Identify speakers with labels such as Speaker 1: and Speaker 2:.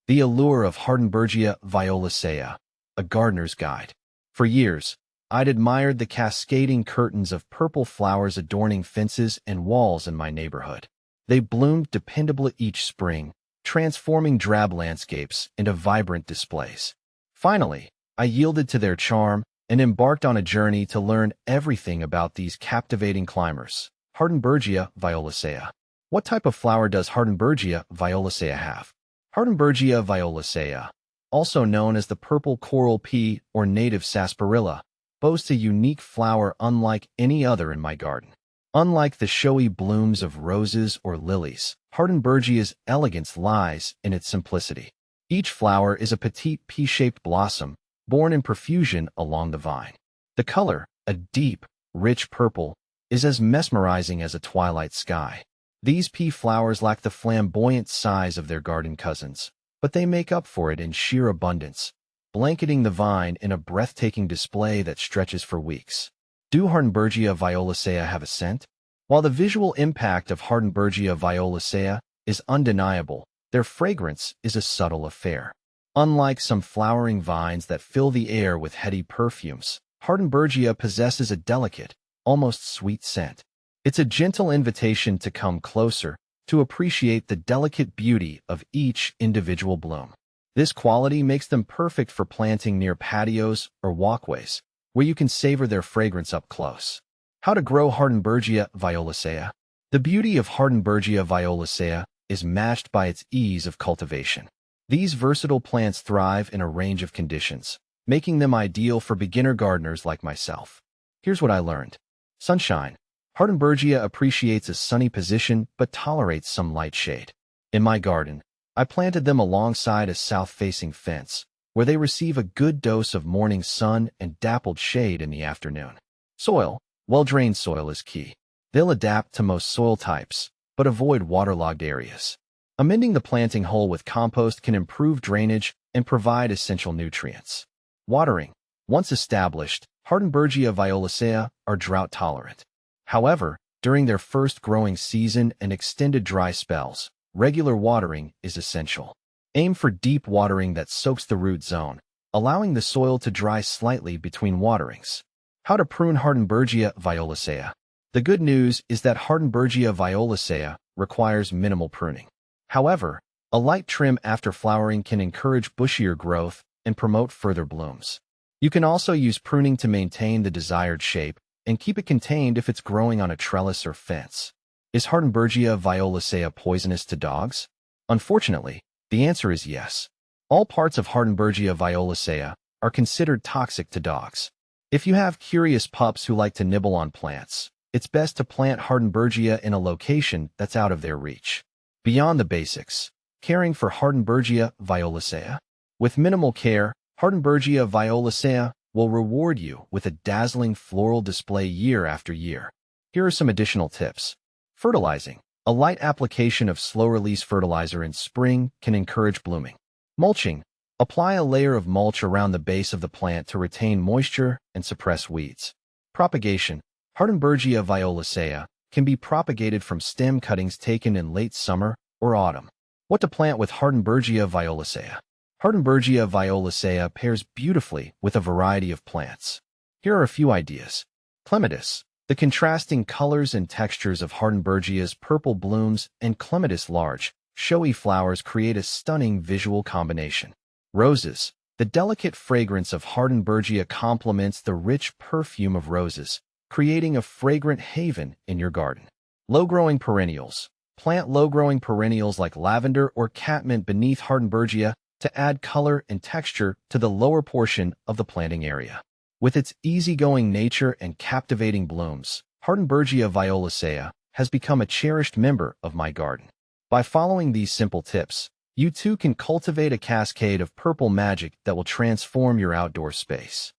Speaker 1: The allure of Hardenbergia violacea, a gardener's guide. For years, I'd admired the cascading curtains of purple flowers adorning fences and walls in my neighborhood. They bloomed dependably each spring, transforming drab landscapes into vibrant displays. Finally, I yielded to their charm and embarked on a journey to learn everything about these captivating climbers. Hardenbergia violacea. What type of flower does Hardenbergia violacea have? Hardenbergia violacea, also known as the purple coral pea or native sarsaparilla, boasts a unique flower unlike any other in my garden. Unlike the showy blooms of roses or lilies, Hardenbergia's elegance lies in its simplicity. Each flower is a petite pea-shaped blossom, borne in profusion along the vine. The color, a deep, rich purple, is as mesmerizing as a twilight sky. These pea flowers lack the flamboyant size of their garden cousins, but they make up for it in sheer abundance, blanketing the vine in a breathtaking display that stretches for weeks. Do Hardenbergia violacea have a scent? While the visual impact of Hardenbergia violacea is undeniable, their fragrance is a subtle affair. Unlike some flowering vines that fill the air with heady perfumes, Hardenbergia possesses a delicate, almost sweet scent. It's a gentle invitation to come closer, to appreciate the delicate beauty of each individual bloom. This quality makes them perfect for planting near patios or walkways, where you can savor their fragrance up close. How to grow Hardenbergia violacea? The beauty of Hardenbergia violacea is matched by its ease of cultivation. These versatile plants thrive in a range of conditions, making them ideal for beginner gardeners like myself. Here's what I learned. Sunshine. Hardenbergia appreciates a sunny position but tolerates some light shade. In my garden, I planted them alongside a south-facing fence, where they receive a good dose of morning sun and dappled shade in the afternoon. Soil. Well-drained soil is key. They'll adapt to most soil types, but avoid waterlogged areas. Amending the planting hole with compost can improve drainage and provide essential nutrients. Watering. Once established, Hardenbergia violacea are drought-tolerant. However, during their first growing season and extended dry spells, regular watering is essential. Aim for deep watering that soaks the root zone, allowing the soil to dry slightly between waterings. How to prune Hardenbergia violacea. The good news is that Hardenbergia violacea requires minimal pruning. However, a light trim after flowering can encourage bushier growth and promote further blooms. You can also use pruning to maintain the desired shape and keep it contained if it's growing on a trellis or fence. Is Hardenbergia violacea poisonous to dogs? Unfortunately, the answer is yes. All parts of Hardenbergia violacea are considered toxic to dogs. If you have curious pups who like to nibble on plants, it's best to plant Hardenbergia in a location that's out of their reach. Beyond the basics, caring for Hardenbergia violacea. With minimal care, Hardenbergia violacea will reward you with a dazzling floral display year after year. Here are some additional tips. Fertilizing. A light application of slow-release fertilizer in spring can encourage blooming. Mulching. Apply a layer of mulch around the base of the plant to retain moisture and suppress weeds. Propagation. Hardenbergia violacea can be propagated from stem cuttings taken in late summer or autumn. What to plant with Hardenbergia violacea? Hardenbergia violacea pairs beautifully with a variety of plants. Here are a few ideas. Clematis. The contrasting colors and textures of Hardenbergia's purple blooms and clematis' large, showy flowers create a stunning visual combination. Roses. The delicate fragrance of Hardenbergia complements the rich perfume of roses, creating a fragrant haven in your garden. Low-growing perennials. Plant low-growing perennials like lavender or catmint beneath Hardenbergia to add color and texture to the lower portion of the planting area. With its easygoing nature and captivating blooms, Hardenbergia violacea has become a cherished member of my garden. By following these simple tips, you too can cultivate a cascade of purple magic that will transform your outdoor space.